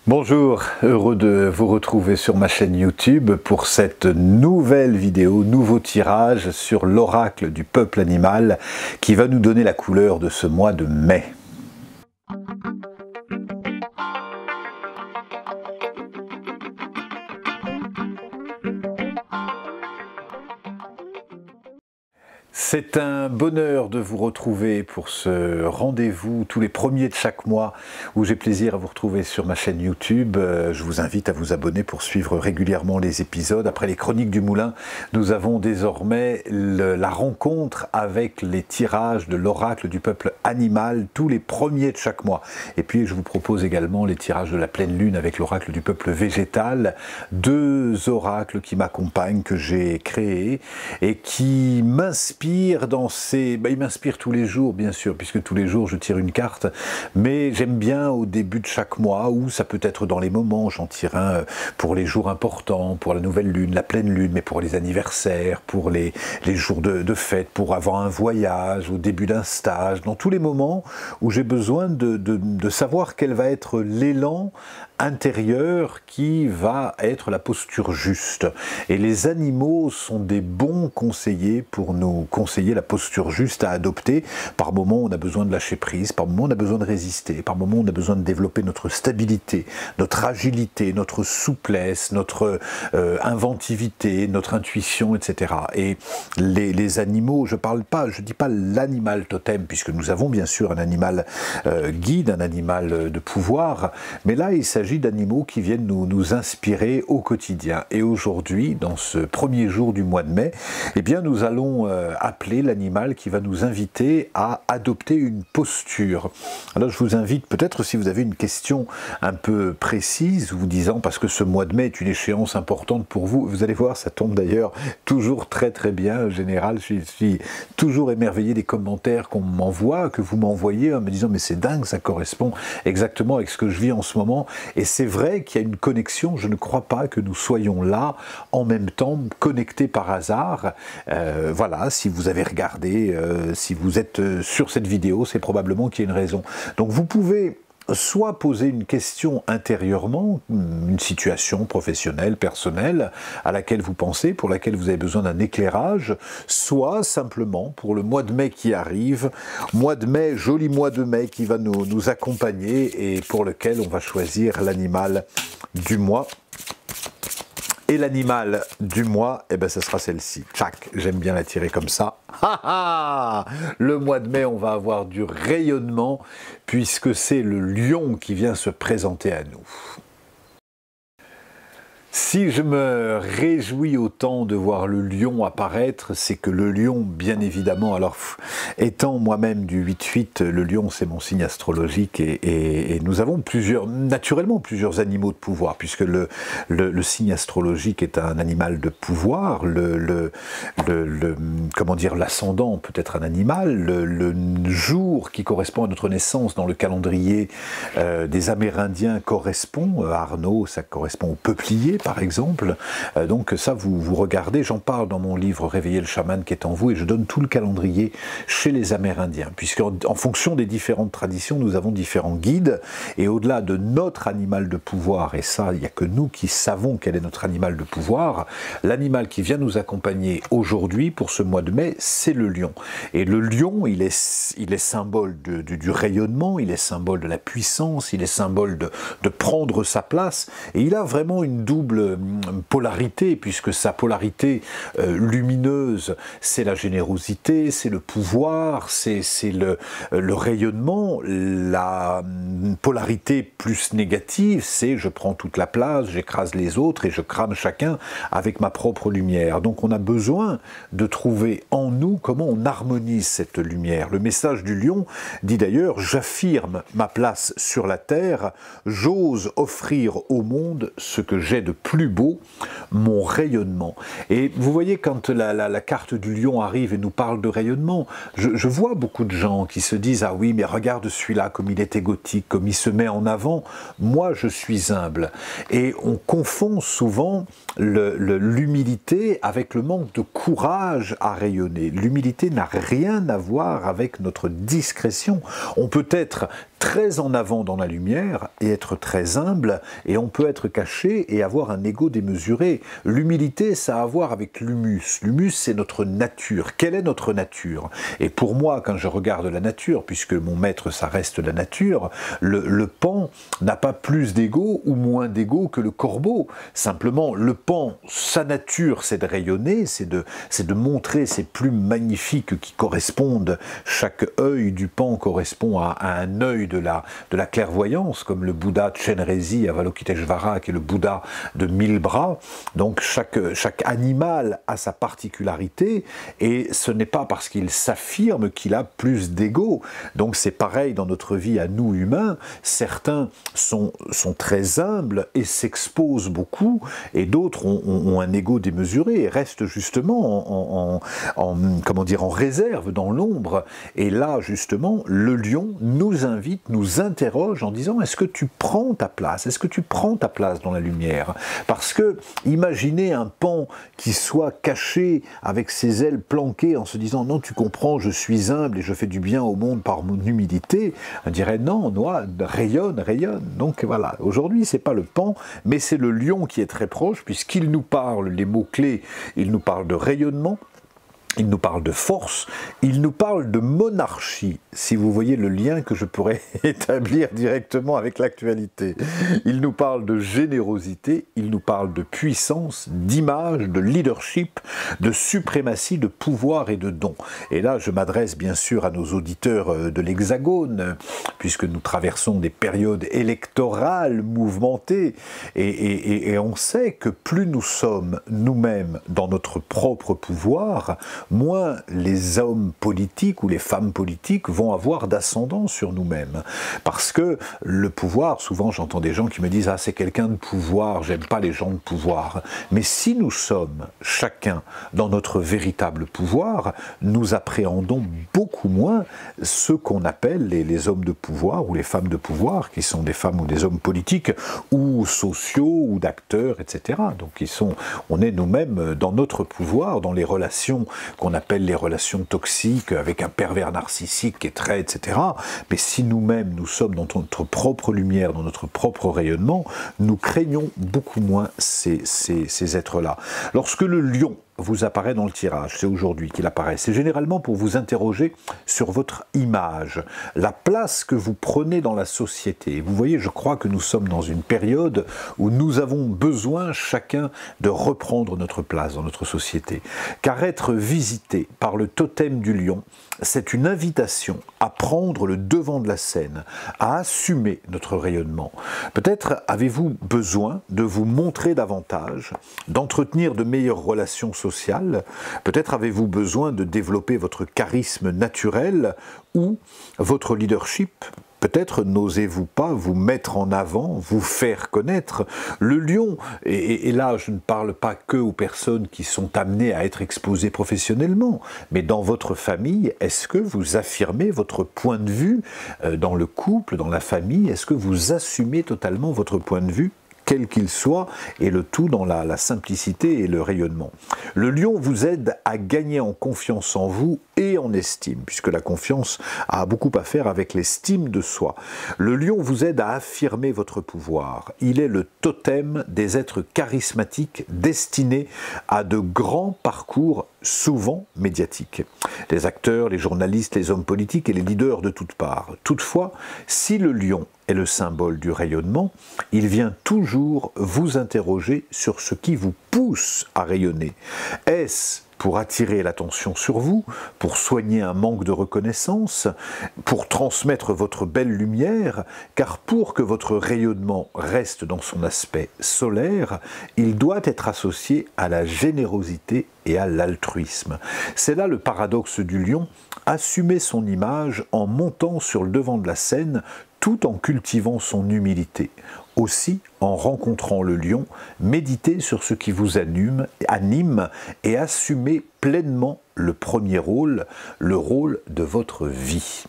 Bonjour, heureux de vous retrouver sur ma chaîne YouTube pour cette nouvelle vidéo, nouveau tirage sur l'oracle du peuple animal qui va nous donner la couleur de ce mois de mai. C'est un bonheur de vous retrouver pour ce rendez-vous tous les premiers de chaque mois où j'ai plaisir à vous retrouver sur ma chaîne YouTube. Je vous invite à vous abonner pour suivre régulièrement les épisodes. Après les chroniques du moulin, nous avons désormais la rencontre avec les tirages de l'oracle du peuple animal tous les premiers de chaque mois. Et puis je vous propose également les tirages de la pleine lune avec l'oracle du peuple végétal. Deux oracles qui m'accompagnent, que j'ai créés et qui m'inspirent dans ces... il m'inspire tous les jours, bien sûr, puisque tous les jours je tire une carte, mais j'aime bien au début de chaque mois, ou ça peut être dans les moments, j'en tire un pour les jours importants, pour la nouvelle lune, la pleine lune, mais pour les anniversaires, pour les jours de fête, pour avoir un voyage, au début d'un stage, dans tous les moments où j'ai besoin de savoir quel va être l'élan intérieur qui va être la posture juste. Et les animaux sont des bons conseillers pour nous conseiller la posture juste à adopter. Par moment, on a besoin de lâcher prise, par moment, on a besoin de résister, par moment, on a besoin de développer notre stabilité, notre agilité, notre souplesse, notre inventivité, notre intuition, etc. Et les animaux, je dis pas l'animal totem, puisque nous avons bien sûr un animal guide, un animal de pouvoir, mais là, il s'agit d'animaux qui viennent nous inspirer au quotidien. Et aujourd'hui, dans ce premier jour du mois de mai, eh bien, nous allons appeler l'animal qui va nous inviter à adopter une posture. Alors, je vous invite, peut-être si vous avez une question un peu précise, vous disant, parce que ce mois de mai est une échéance importante pour vous, vous allez voir, ça tombe d'ailleurs toujours très très bien. En général, je suis toujours émerveillé des commentaires qu'on m'envoie, que vous m'envoyez, en me disant, mais c'est dingue, ça correspond exactement avec ce que je vis en ce moment. Et c'est vrai qu'il y a une connexion, je ne crois pas que nous soyons là en même temps, connectés par hasard. Voilà, si vous avez regardé, si vous êtes sur cette vidéo, c'est probablement qu'il y a une raison. Donc vous pouvez soit poser une question intérieurement, une situation professionnelle, personnelle, à laquelle vous pensez, pour laquelle vous avez besoin d'un éclairage, soit simplement pour le mois de mai qui arrive, mois de mai, joli mois de mai qui va nous accompagner et pour lequel on va choisir l'animal du mois. Et l'animal du mois, eh ben, ce sera celle-ci. Tchac, j'aime bien la tirer comme ça. Ha ha! Le mois de mai, on va avoir du rayonnement, puisque c'est le lion qui vient se présenter à nous. Si je me réjouis autant de voir le lion apparaître, c'est que le lion, bien évidemment, alors étant moi-même du 8-8, le lion c'est mon signe astrologique et nous avons naturellement plusieurs animaux de pouvoir, puisque le signe astrologique est un animal de pouvoir, comment dire, l'ascendant peut être un animal, le jour qui correspond à notre naissance dans le calendrier des Amérindiens correspond, Arnaud, ça correspond au peuplier, par exemple. Donc ça, vous regardez, j'en parle dans mon livre « Réveiller le chaman qui est en vous » et je donne tout le calendrier chez les Amérindiens, puisqu'en fonction des différentes traditions, nous avons différents guides, et au-delà de notre animal de pouvoir, et ça, il n'y a que nous qui savons quel est notre animal de pouvoir, l'animal qui vient nous accompagner aujourd'hui, pour ce mois de mai, c'est le lion. Et le lion, il est symbole du rayonnement, il est symbole de la puissance, il est symbole de prendre sa place, et il a vraiment une double polarité, puisque sa polarité lumineuse, c'est la générosité, c'est le pouvoir, c'est le rayonnement. La polarité plus négative, c'est je prends toute la place, j'écrase les autres et je crame chacun avec ma propre lumière. Donc on a besoin de trouver en nous comment on harmonise cette lumière. Le message du lion dit d'ailleurs, j'affirme ma place sur la terre, j'ose offrir au monde ce que j'ai de plus beau, mon rayonnement. Et vous voyez, quand la carte du lion arrive et nous parle de rayonnement, je vois beaucoup de gens qui se disent « Ah oui, mais regarde celui-là, comme il est égotique, comme il se met en avant, moi je suis humble ». Et on confond souvent l'humilité avec le manque de courage à rayonner. L'humilité n'a rien à voir avec notre discrétion. On peut être très en avant dans la lumière et être très humble, et on peut être caché et avoir un ego démesuré. L'humilité, ça a à voir avec l'humus. L'humus, c'est notre nature. Quelle est notre nature? Et pour moi, quand je regarde la nature, puisque mon maître, ça reste la nature, le paon n'a pas plus d'ego ou moins d'ego que le corbeau. Simplement, le paon, sa nature, c'est de rayonner, c'est de montrer ses plumes magnifiques qui correspondent. Chaque œil du paon correspond à un œil de la clairvoyance, comme le Bouddha Chenrezig Avalokiteshvara, qui est le Bouddha de 1000 bras. Donc chaque animal a sa particularité, et ce n'est pas parce qu'il s'affirme qu'il a plus d'ego. Donc c'est pareil dans notre vie à nous humains. Certains sont très humbles et s'exposent beaucoup, et d'autres ont un ego démesuré et restent justement comment dire, en réserve, dans l'ombre. Et là, justement, le lion nous invite, nous interroge en disant: est-ce que tu prends ta place? Est-ce que tu prends ta place dans la lumière? Parce que imaginez un paon qui soit caché avec ses ailes planquées en se disant: non, tu comprends, je suis humble et je fais du bien au monde par mon humilité. On dirait: non, Noah, rayonne, rayonne. Donc voilà, aujourd'hui c'est pas le paon, mais c'est le lion qui est très proche, puisqu'il nous parle, les mots-clés, il nous parle de rayonnement, il nous parle de force, il nous parle de monarchie, si vous voyez le lien que je pourrais établir directement avec l'actualité. Il nous parle de générosité, il nous parle de puissance, d'image, de leadership, de suprématie, de pouvoir et de don. Et là, je m'adresse bien sûr à nos auditeurs de l'Hexagone, puisque nous traversons des périodes électorales mouvementées, et on sait que plus nous sommes nous-mêmes dans notre propre pouvoir, moins les hommes politiques ou les femmes politiques vont avoir d'ascendant sur nous-mêmes. Parce que le pouvoir, souvent j'entends des gens qui me disent: ah, c'est quelqu'un de pouvoir, j'aime pas les gens de pouvoir. Mais si nous sommes chacun dans notre véritable pouvoir, nous appréhendons beaucoup moins ce qu'on appelle les hommes de pouvoir ou les femmes de pouvoir, qui sont des femmes ou des hommes politiques ou sociaux ou d'acteurs, etc. Donc on est nous-mêmes dans notre pouvoir, dans les relations qu'on appelle les relations toxiques, avec un pervers narcissique qui est très, etc. Mais si nous-mêmes, nous sommes dans notre propre lumière, dans notre propre rayonnement, nous craignons beaucoup moins ces êtres-là. Lorsque le lion vous apparaît dans le tirage, c'est aujourd'hui qu'il apparaît, c'est généralement pour vous interroger sur votre image, la place que vous prenez dans la société. Vous voyez, je crois que nous sommes dans une période où nous avons besoin chacun de reprendre notre place dans notre société. Car être visité par le totem du lion, c'est une invitation à prendre le devant de la scène, à assumer notre rayonnement. Peut-être avez-vous besoin de vous montrer davantage, d'entretenir de meilleures relations sociales. Peut-être avez-vous besoin de développer votre charisme naturel ou votre leadership. Peut-être n'osez-vous pas vous mettre en avant, vous faire connaître. Le lion, et là je ne parle pas que aux personnes qui sont amenées à être exposées professionnellement, mais dans votre famille, est-ce que vous affirmez votre point de vue dans le couple, dans la famille? Est-ce que vous assumez totalement votre point de vue, quel qu'il soit, et le tout dans la simplicité et le rayonnement? Le lion vous aide à gagner en confiance en vous et en estime, puisque la confiance a beaucoup à faire avec l'estime de soi. Le lion vous aide à affirmer votre pouvoir. Il est le totem des êtres charismatiques destinés à de grands parcours, souvent médiatiques. Les acteurs, les journalistes, les hommes politiques et les leaders de toutes parts. Toutefois, si le lion est le symbole du rayonnement, il vient toujours vous interroger sur ce qui vous pousse à rayonner. Est-ce pour attirer l'attention sur vous, pour soigner un manque de reconnaissance, pour transmettre votre belle lumière, car pour que votre rayonnement reste dans son aspect solaire, il doit être associé à la générosité et à l'altruisme. C'est là le paradoxe du lion, assumer son image en montant sur le devant de la scène tout en cultivant son humilité. Aussi, en rencontrant le lion, méditez sur ce qui vous anime et assumez pleinement le premier rôle, le rôle de votre vie.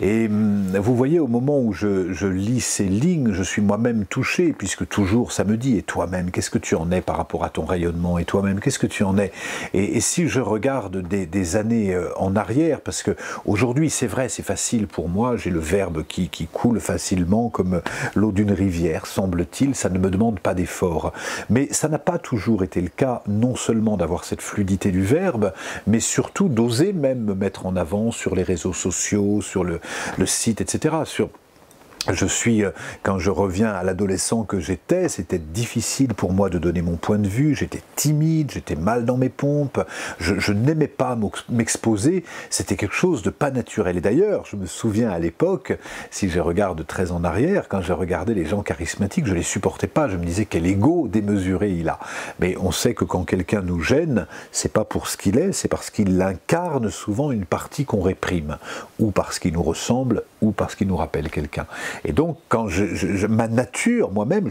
Et vous voyez, au moment où je lis ces lignes, je suis moi-même touché, puisque toujours ça me dit, et toi-même, qu'est-ce que tu en es par rapport à ton rayonnement, et toi-même, qu'est-ce que tu en es? Et si je regarde des années en arrière, parce que aujourd'hui, c'est vrai, c'est facile pour moi, j'ai le verbe qui coule facilement comme l'eau d'une rivière, semble-t-il, ça ne me demande pas d'effort. Mais ça n'a pas toujours été le cas, non seulement d'avoir cette fluidité du verbe, mais surtout d'oser même me mettre en avant sur les réseaux sociaux, sur le site, etc. Quand je reviens à l'adolescent que j'étais, c'était difficile pour moi de donner mon point de vue, j'étais timide, j'étais mal dans mes pompes, je n'aimais pas m'exposer, c'était quelque chose de pas naturel. Et d'ailleurs, je me souviens à l'époque, si je regarde très en arrière, quand je regardais les gens charismatiques, je les supportais pas, je me disais quel ego démesuré il a. Mais on sait que quand quelqu'un nous gêne, c'est pas pour ce qu'il est, c'est parce qu'il incarne souvent une partie qu'on réprime, ou parce qu'il nous ressemble, ou parce qu'il nous rappelle quelqu'un. Et donc, quand ma nature, moi-même,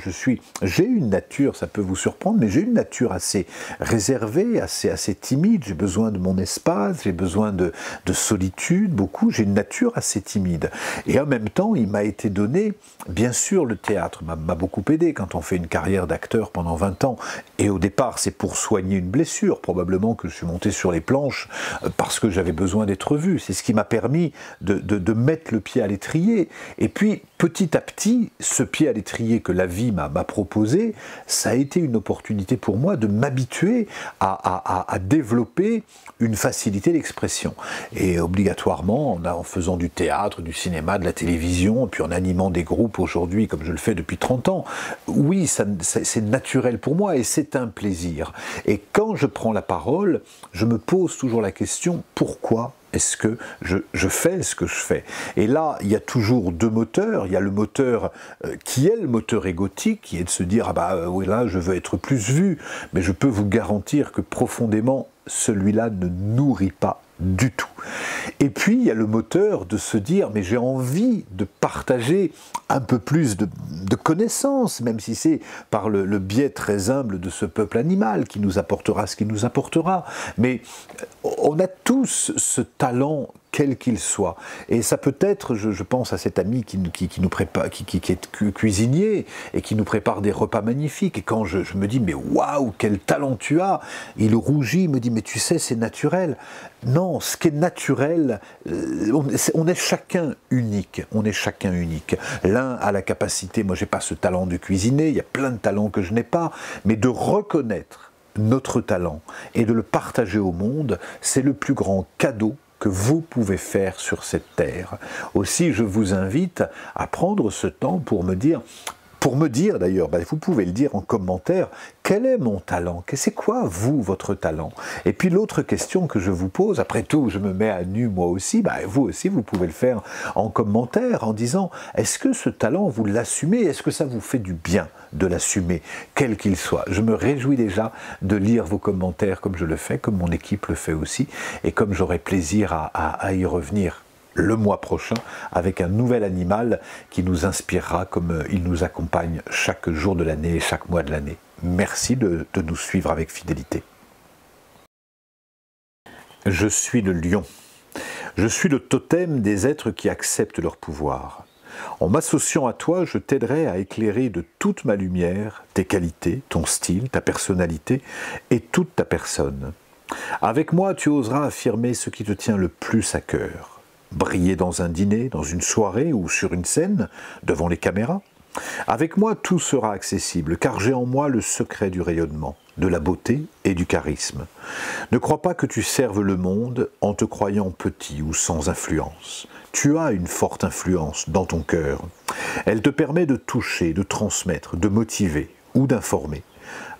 j'ai une nature, ça peut vous surprendre, mais j'ai une nature assez réservée, assez timide, j'ai besoin de mon espace, j'ai besoin de solitude, beaucoup, j'ai une nature assez timide. Et en même temps, il m'a été donné, bien sûr, le théâtre m'a beaucoup aidé quand on fait une carrière d'acteur pendant 20 ans, et au départ, c'est pour soigner une blessure, probablement que je suis monté sur les planches parce que j'avais besoin d'être vu, c'est ce qui m'a permis de mettre le pied à l'étrier, et puis, petit à petit, ce pied à l'étrier que la vie m'a proposé, ça a été une opportunité pour moi de m'habituer à développer une facilité d'expression. Et obligatoirement, en faisant du théâtre, du cinéma, de la télévision, et puis en animant des groupes aujourd'hui, comme je le fais depuis 30 ans, oui, c'est naturel pour moi et c'est un plaisir. Et quand je prends la parole, je me pose toujours la question, pourquoi est-ce que je fais ce que je fais? Et là, il y a toujours deux moteurs. Il y a le moteur qui est le moteur égotique, qui est de se dire « Ah bah oui, là, je veux être plus vu ». Mais je peux vous garantir que profondément, celui-là ne nourrit pas du tout. Et puis, il y a le moteur de se dire « Mais j'ai envie de partager un peu plus de connaissances, même si c'est par le biais très humble de ce peuple animal qui nous apportera ce qu'il nous apportera. » Mais on a tous ce talent, quel qu'il soit. Et ça peut être, je pense à cet ami qui nous prépare, qui est cuisinier et qui nous prépare des repas magnifiques. Et quand je me dis, mais waouh, quel talent tu as, il rougit, il me dit, mais tu sais, c'est naturel. Non, ce qui est naturel, on est chacun unique. On est chacun unique. L'un a la capacité, moi j'ai pas ce talent de cuisiner, il y a plein de talents que je n'ai pas, mais de reconnaître notre talent et de le partager au monde, c'est le plus grand cadeau que vous pouvez faire sur cette terre. Aussi, je vous invite à prendre ce temps pour me dire d'ailleurs, vous pouvez le dire en commentaire, quel est mon talent? C'est quoi, vous, votre talent? Et puis l'autre question que je vous pose, après tout, je me mets à nu moi aussi, vous aussi, vous pouvez le faire en commentaire, en disant, est-ce que ce talent, vous l'assumez? Est-ce que ça vous fait du bien de l'assumer, quel qu'il soit? Je me réjouis déjà de lire vos commentaires comme je le fais, comme mon équipe le fait aussi, et comme j'aurai plaisir à y revenir le mois prochain avec un nouvel animal qui nous inspirera comme il nous accompagne chaque jour de l'année et chaque mois de l'année. Merci de nous suivre avec fidélité. Je suis le lion. Je suis le totem des êtres qui acceptent leur pouvoir. En m'associant à toi, je t'aiderai à éclairer de toute ma lumière tes qualités, ton style, ta personnalité et toute ta personne. Avec moi, tu oseras affirmer ce qui te tient le plus à cœur. Briller dans un dîner, dans une soirée ou sur une scène, devant les caméras. Avec moi, tout sera accessible, car j'ai en moi le secret du rayonnement, de la beauté et du charisme. Ne crois pas que tu serves le monde en te croyant petit ou sans influence. Tu as une forte influence dans ton cœur. Elle te permet de toucher, de transmettre, de motiver ou d'informer.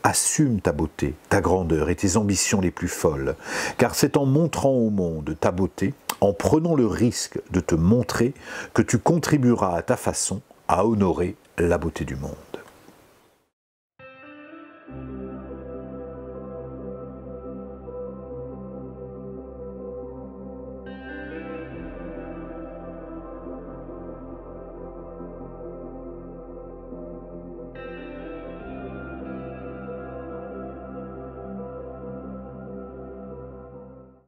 Assume ta beauté, ta grandeur et tes ambitions les plus folles, car c'est en montrant au monde ta beauté, en prenant le risque de te montrer, que tu contribueras à ta façon à honorer la beauté du monde.